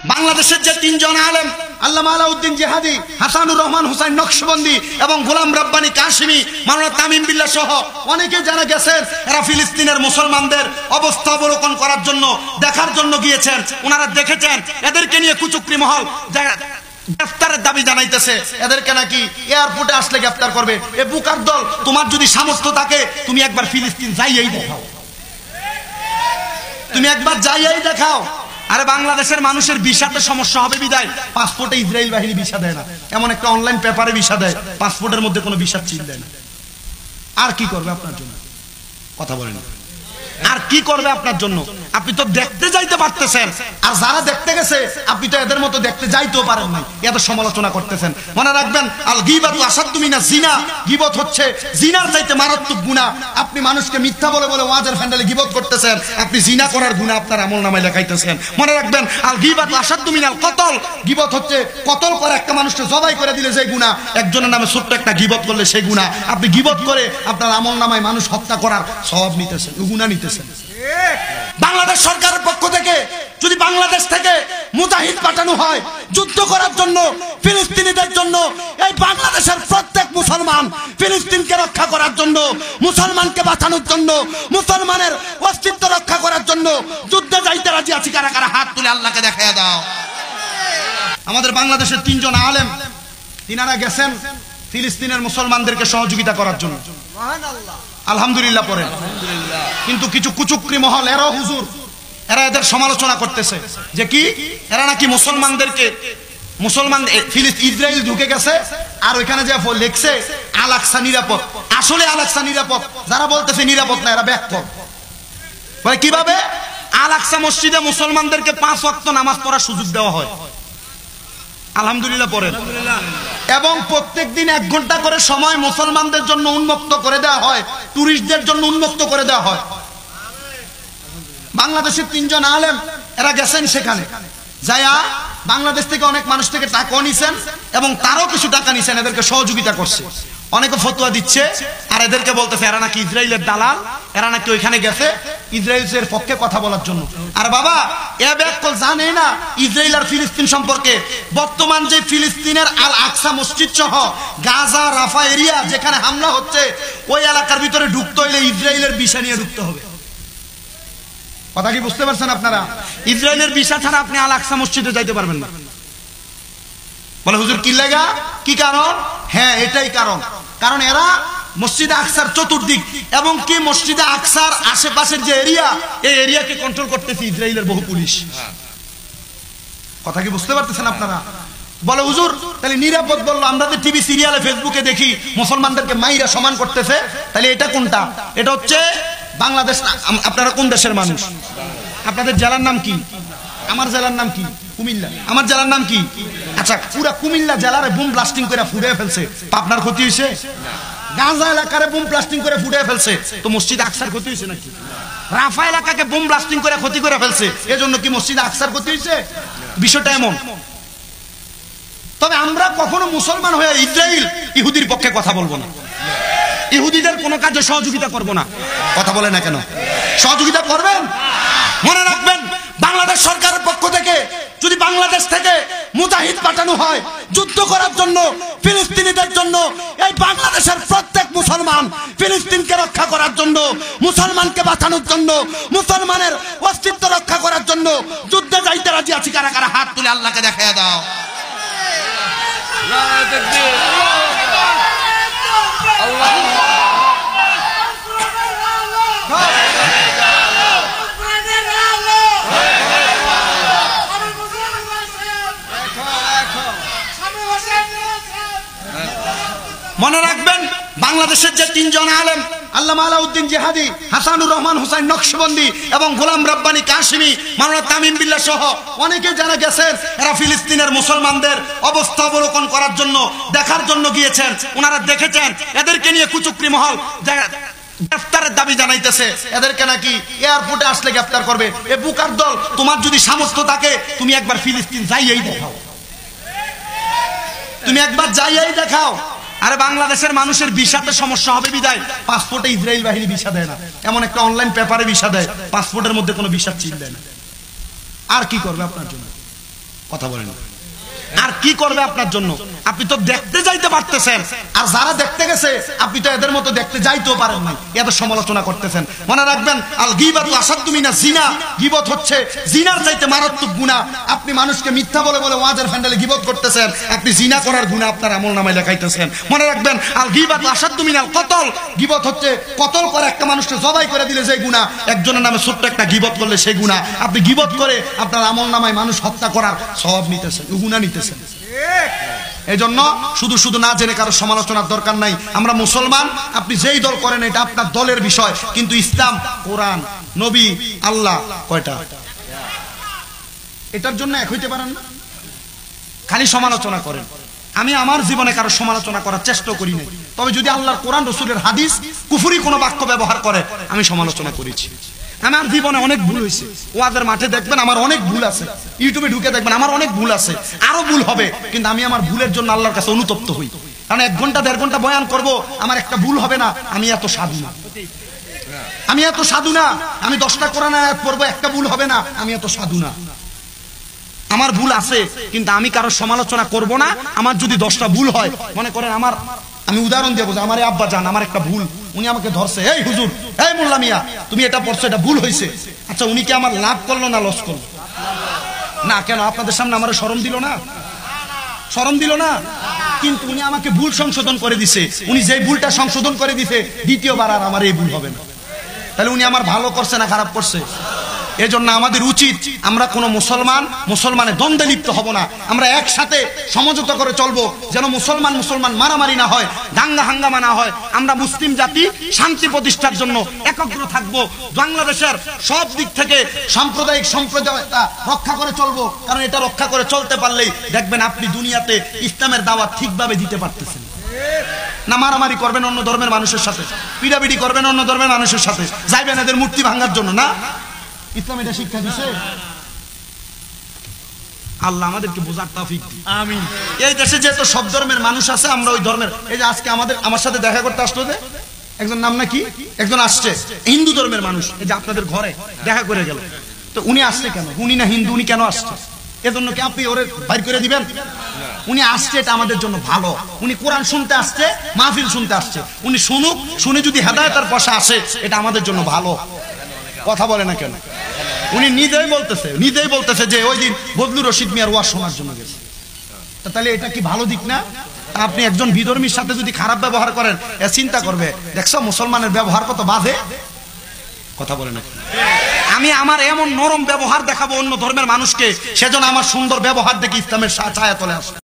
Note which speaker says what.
Speaker 1: বাংলাদেশের যে তিনজন আলেম আল্লামা আলাউদ্দিন জিহাদি, হাসানুর রহমান হুসাইন নকশবন্দি এবং গোলাম রব্বানী কাশিমি, মাওলানা তামিম বিল্লাহ সহ অনেকে যারা গেছেন, এরা ফিলিস্তিনের মুসলমানদের অবস্থা অবলোকন করার জন্য, দেখার জন্য গিয়েছেন। ওনারা দেখেছেন এদেরকে নিয়ে কুচক্রী মহল গ্রেফতারের দাবি জানাইতেছে, এদেরকে নাকি এয়ারপোর্টে আসলে গ্রেফতার করবে। এ বুকার দল, তোমার যদি সামর্থ্য থাকে তুমি একবার ফিলিস্তিন যাইয়েই দেখাও, তুমি একবার যাইয়েই দেখাও। আরে বাংলাদেশের মানুষের ভিসাতে সমস্যা হবে বিদায় পাসপোর্টে ইসরায়েল বাহিনী ভিসা দেয় না, এমন একটা অনলাইন পেপারে ভিসা দেয়, পাসপোর্টের মধ্যে কোনো ভিসা চিহ্ন দেয় না। আর কি করবে আপনার জন্য? কথা বলেন, আর কি করবে আপনার জন্য? আপনি তো দেখতে যাইতে পারতেছেন, আর যারা দেখতে গেছে আপনি তো এদের মতো দেখতে যাইতেও পারেন নাই, এত সমালোচনা করতেছেন। মনে রাখবেন, আল গীবাতু আসাদ্দু মিনাজ জিনা, গীবত হচ্ছে জিনার চাইতে মারাত্মক গুনাহ। আপনি মানুষকে মিথ্যা বলে বলে ওয়াজের ফ্যান্ডেলে গীবত করতেছেন, আপনি জিনা করার গুনাহ আপনার আমলনামায় লেখাইতেছেন। মনে রাখবেন, আল গীবাতু আসাদ্দু মিনাল কতল, গীবত হচ্ছে কতল করে একটা মানুষকে জবাই করে দিলে যে গুনাহ, একজনের নামে ছোট্ট একটা গীবত করলে সেই গুনাহ। আপনি গীবত করে আপনার আমলনামায় মানুষ হত্যা করার সওয়াব নিতেছেন, গুনাহ নিতেছেন। বাংলাদেশ সরকারের পক্ষ থেকে যদি বাংলাদেশ থেকে মুজাহিদ পাঠানো হয় যুদ্ধ করার জন্য, ফিলিস্তিনিদের জন্য, এই বাংলাদেশের প্রত্যেক মুসলমান ফিলিস্তিনকে রক্ষা করার জন্য, মুসলমানকে বাঁচানোর জন্য, মুসলমানের অস্তিত্ব রক্ষা করার জন্য যুদ্ধে যাইতে রাজি আছি। কারা কারা হাত তুলে আল্লাহকে দেখাইয়া দাও। আমাদের বাংলাদেশের তিনজন আলেম, তিনারা গেছেন ফিলিস্তিনের মুসলমানদেরকে সহযোগিতা করার জন্য, আলহামদুলিল্লাহ পড়েন। কিন্তু কিছু কুচক্রী মহল, এরা হুজুর, এরা এদের সমালোচনা করতেছে যে কি এরা নাকি মুসলমানদেরকে, মুসলমান ইসরায়েল ঢুকে গেছে আর ওইখানে যে লিখছে আল আকসা নিরাপদ। আসলে আল আকসা নিরাপদ, যারা বলতেছে নিরাপদ না এরা ব্যাখ্যা বলে। কিভাবে? আল আকসা মসজিদে মুসলমানদেরকে 5 ওয়াক্ত নামাজ পড়ার সুযোগ দেওয়া হয়, আলহামদুলিল্লাহ পড়েন। এবং প্রত্যেক দিন 1 ঘন্টা করে সময় মুসলমানদের জন্য উন্মুক্ত করে দেওয়া হয়, টুরিস্টদের জন্য উন্মুক্ত করে দেওয়া হয়। বাংলাদেশের তিনজন আলেম এরা গেছেন সেখানে, যায়া বাংলাদেশ থেকে অনেক মানুষ থেকে টাকা নিছেন এবং তারও কিছু টাকা নিছেন, এদেরকে সহযোগিতা করছে। অনেকে ফতোয়া দিচ্ছে আর এদেরকে বলতেছে এরা নাকি ইসরায়েলের দালাল, এরা নাকি ওইখানে গেছে ইসরায়েলের পক্ষে কথা বলার জন্য। আর বাবা, এ ব্যাকল জানে না ইসরায়েল আর ফিলিস্তিন সম্পর্কে। বর্তমান যে ফিলিস্তিনের আল আকসা মসজিদ সহ গাজা রাফা এরিয়া যেখানে হামলা হচ্ছে, ওই এলাকার ভিতরে ঢুকতে হইলে ইসরায়েলের ভিসা নিয়ে ঢুকতে হবে। কথা কি বুঝতে পারছেন আপনারা? ইসরায়েলের ভিসা ছাড়া আপনি আল আকসা মসজিদে যাইতে পারবেন না। বলে হুজুর কি লাগা, কি কারণ? হ্যাঁ এটাই কারণ, কারণ এরা মসজিদে আকসার চতুর্দিক এবং কি মসজিদে আকসার আশেপাশের যে এরিয়া, এই এরিয়াকে কন্ট্রোল করতেছে ইসরায়েলের বহু পুলিশ। কথা কি বুঝতে পারতেছেন আপনারা? বলে হুজুর তাহলে নিরাপদ বললো, আমরা তো টিভি সিরিয়ালে ফেসবুকে দেখি মুসলমানদেরকে মাইরা সমান করতেছে, তাহলে এটা কোনটা? এটা হচ্ছে বাংলাদেশ। আপনারা কোন দেশের মানুষ? আপনাদের জেলার নাম কি? আমার জেলার নাম কি? কুমিল্লা। আমার জেলার নাম কি? আচ্ছা, পুরা কুমিল্লা জেলারে বুম ব্লাস্টিং করে ফুটিয়ে ফেলছে, আপনার ক্ষতি হয়েছে? গাজা এলাকারে বুম ব্লাস্টিং করে ফুটিয়ে ফেলছে, তো মসজিদ আকসার ক্ষতি হয়েছে নাকি? রাফা এলাকাকে বুম ব্লাস্টিং করে ক্ষতি করে ফেলছে, এজন্য কি মসজিদ আকসার ক্ষতি হয়েছে? বিষয়টা এমন। তবে আমরা কখনো মুসলমান হয়ে ইসরায়েল ইহুদির পক্ষে কথা বলবো না, ইহুদিদের কোনো কাজে সহযোগিতা করব না। কথা বলে না কেন? সহযোগিতা করবেন? মনে রাখবেন, বাংলাদেশ সরকারের পক্ষ থেকে যদি বাংলাদেশ থেকে মুজাহিদ পাঠানো হয় যুদ্ধ করার জন্য, ফিলিস্তিনিদের জন্য, এই বাংলাদেশের প্রত্যেক মুসলমান ফিলিস্তিনকে রক্ষা করার জন্য, মুসলমানকে বাঁচানোর জন্য, মুসলমানের অস্তিত্ব রক্ষা করার জন্য যুদ্ধে যাইতে রাজি আছি। কারা কারা হাত তুলে আল্লাহকে দেখাইয়া দাও। মনে রাখবেন, বাংলাদেশের যে তিনজন আলেম আল্লামা আলাউদ্দিন জিহাদি, হাসানুর রহমান হুসাইন নকশবন্দি এবং গোলাম রব্বানী কাশিমি, মাওলানা তামিম বিল্লাহ সহ অনেকে যারা গেছেন, এরা ফিলিস্তিনের মুসলমানদের অবস্থা অবলোকন করার জন্য, দেখার জন্য গিয়েছেন। ওনারা দেখেছেন এদেরকে নিয়ে কুচক্রী মহল গ্রেফতারের দাবি জানাইতেছে, এদেরকে নাকি এয়ারপোর্টে আসলে গ্রেফতার করবে। এ বুকার দল, তোমার যদি সামর্থ্য থাকে তুমি একবার ফিলিস্তিন যাইয়েই দেখাও, তুমি একবার যাইয়েই দেখাও। আরে বাংলাদেশের মানুষের ভিসাতে সমস্যা হবে বিদায় পাসপোর্টে ইসরায়েল বাহিনী ভিসা দেয় না, এমন একটা অনলাইন পেপারে ভিসা দেয়, পাসপোর্টের মধ্যে কোনো ভিসা চিহ্ন দেয় না। আর কি করবে আপনার জন্য? কথা বলেন, আর কি করবে আপনার জন্য? আপনি তো দেখতে যাইতে পারতেছেন, আর যারা দেখতে গেছে আপনি তো এদের মতো দেখতে যাইতেও পারেন নাই, এত সমালোচনা করতেছেন। মনে রাখবেন, আল গীবাতু আসাদ্দু মিনাজ জিনা, গীবত হচ্ছে জিনার চাইতে মারাত্মক গুনাহ। আপনি মানুষকে মিথ্যা বলে বলে ওয়াজের ফ্যান্ডেলে গীবত করতেছেন, আপনি জিনা করার গুনাহ আপনার আমলনামায় লেখাইতেছেন। মনে রাখবেন, আল গীবাতু আসাদ্দু মিনাল কতল, গীবত হচ্ছে কতল করে একটা মানুষকে জবাই করে দিলে যে গুনাহ, একজনের নামে ছোট্ট একটা গীবত করলে সেই গুনাহ। আপনি গীবত করে আপনার আমলনামায় মানুষ হত্যা করার সওয়াব নিতেছেন, গুনাহ নিতেছেন। এই জন্য শুধু শুধু না জেনে কারো সমালোচনার দরকার নাই। আমরা মুসলমান, আপনি যেই দল করেন এটা আপনার দলের বিষয়, কিন্তু ইসলাম, কোরআন, নবী, আল্লাহ কয়টা? এটার জন্য এক হইতে পারেন না, খালি সমালোচনা করেন। আমি আমার জীবনে কারো সমালোচনা করার চেষ্টা করি না, তবে যদি আল্লাহর কোরআন রসুলের হাদিস কুফরি কোনো বাক্য ব্যবহার করে আমি সমালোচনা করেছি। আমার জীবনে অনেক ভুল হয়েছে, ওয়াদের মাঠে দেখবেন আমার অনেক ভুল আছে, ইউটিউবে ঢুকে দেখবেন আমার অনেক ভুল আছে, আরো ভুল হবে, কিন্তু আমি আমার ভুলের জন্য আল্লাহর কাছে অনুতপ্ত হই। কারণ 1 ঘন্টা 1.5 ঘন্টা বয়ান করব, আমার একটা ভুল হবে না, আমি এত সাধু না, আমি এত সাধু না। আমি 10টা কোরআন আয়াত পড়বো, একটা ভুল হবে না, আমি এত সাধু না। আমার ভুল আছে, কিন্তু আমি কারো সমালোচনা করব না। আমার যদি 10টা ভুল হয়, মনে করেন আমার, আমি উদাহরণ দিয়ে বলছি, আমার আব্বা জান আমার একটা ভুল, উনি আমাকে ধরছে, এই হুজুর, এই মোল্লা মিয়া তুমি এটা পড়ছো, এটা ভুল হয়েছে। আচ্ছা, উনি কি আমার লাভ করলো না লস করলো? না। কেন? আপনাদের সামনে আমার শরম দিল না? শরম দিল না? কিন্তু উনি আমাকে ভুল সংশোধন করে দিছে। উনি যে ভুলটা সংশোধন করে দিছে, দ্বিতীয়বার আর আমার এই ভুল হবে না। তাহলে উনি আমার ভালো করছে না খারাপ করছে? এজন্য আমাদের উচিত, আমরা কোনো মুসলমানের দ্বন্দ্বে লিপ্ত হব না, আমরা একসাথে সমঝোতা করে চলবো, যেন মুসলমান মারামারি না হয়, দাঙ্গা হাঙ্গামা না হয়। আমরা মুসলিম জাতি শান্তি প্রতিষ্ঠার জন্য একগ্র থাকবো, বাংলাদেশের সব দিক থেকে সাম্প্রদায়িক সম্প্রদায়তা রক্ষা করে চলবো। কারণ এটা রক্ষা করে চলতে পারলেই দেখবেন আপনি দুনিয়াতে ইসলামের দাওয়াত ঠিকভাবে দিতে পারতেছেন না। মারামারি করবেন অন্য ধর্মের মানুষের সাথে, পিড়াপিড়ি করবেন অন্য ধর্মের মানুষের সাথে, যাইবেন এদের মূর্তি ভাঙার জন্য না। ইসলাম এটা শিক্ষা দিছে। আল্লাহ আমাদেরকে বোঝার তৌফিক দিন, আমিন। এই দেশে যেহেতু সব ধর্মের মানুষ আছে, আমরা ওই ধর্মের, এই যে আজকে আমার সাথে দেখা করতে আসলো যে একজন, নাম নাকি, একজন আসছে হিন্দু ধর্মের মানুষ, এই যে আপনাদের ঘরে দেখা করে গেল, তো উনি আসছে কেন? উনি না হিন্দু, উনি কেন আসছে? এজন্য কি আপনি ওরে বাইর করে দিবেন? উনি আসছে, এটা আমাদের জন্য ভালো। উনি কোরআন শুনতে আসছে, মাহফিল শুনতে আসছে, উনি শুনুক, শুনে যদি হেদায়েতের পয়সা আসে, এটা আমাদের জন্য ভালো। কথা বলে না কেন? উনি নিজেই বলতেছে যে ওই দিন বদলুর রশিদ মিয়ার ওয়াজ শোনার জন্য গেছে। তাহলে এটা কি ভালো দিক না? আপনি একজন বিধর্মীর সাথে যদি খারাপ ব্যবহার করেন, চিন্তা করবে, দেখছো মুসলমানের ব্যবহার কত বাজে। কথা বলে না? আমি আমার এমন নরম ব্যবহার দেখাবো অন্য ধর্মের মানুষকে, সেজন্য আমার সুন্দর ব্যবহার দেখে ইসলামের ছায়া তলে আসে।